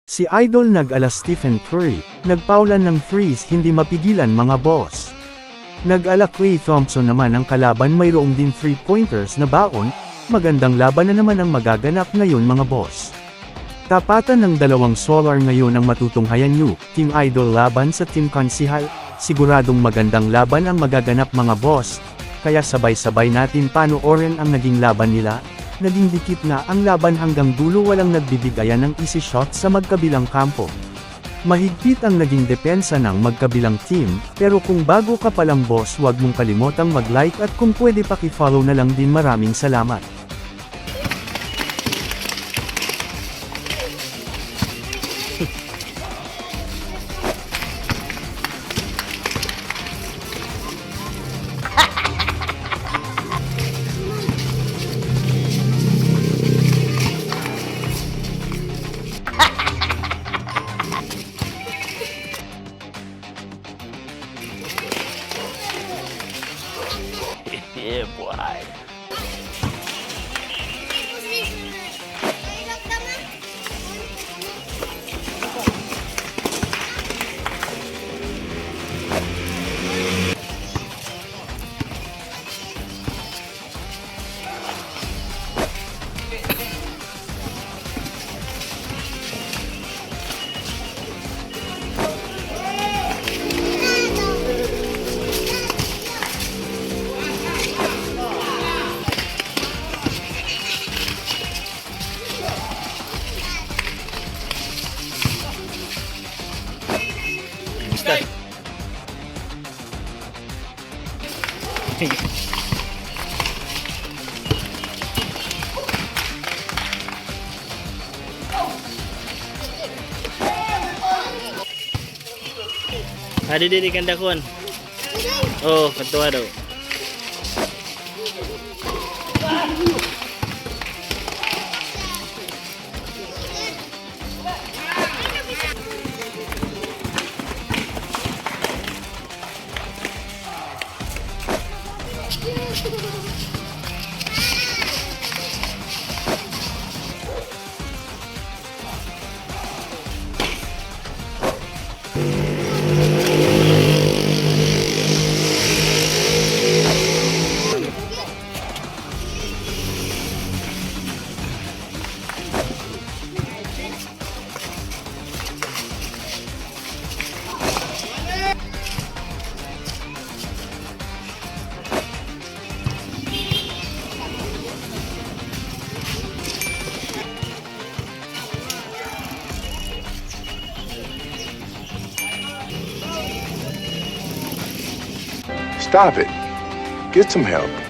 Si Idol nag-ala Stephen Curry, nagpaulan ng threes hindi mapigilan mga boss. Nag-ala Klay Thompson naman ang kalaban mayroong din 3-pointers na baon, magandang laban na naman ang magaganap ngayon mga boss. Tapatan ng dalawang solar ngayon ang matutunghayan nyo, Team Idol laban sa Team Konsihal, siguradong magandang laban ang magaganap mga boss, kaya sabay-sabay natin panoorin ang naging laban nila. Naging dikit nga ang laban hanggang dulo walang nagbibigayan ng easy shot sa magkabilang kampo. Mahigpit ang naging depensa ng magkabilang team, pero kung bago ka palang boss huwag mong kalimotang mag-like at kung pwede paki-follow na lang din maraming salamat. Yeah, boy. Start. Didi kan dakon. Oh, ketua daw. Stop it. Get some help.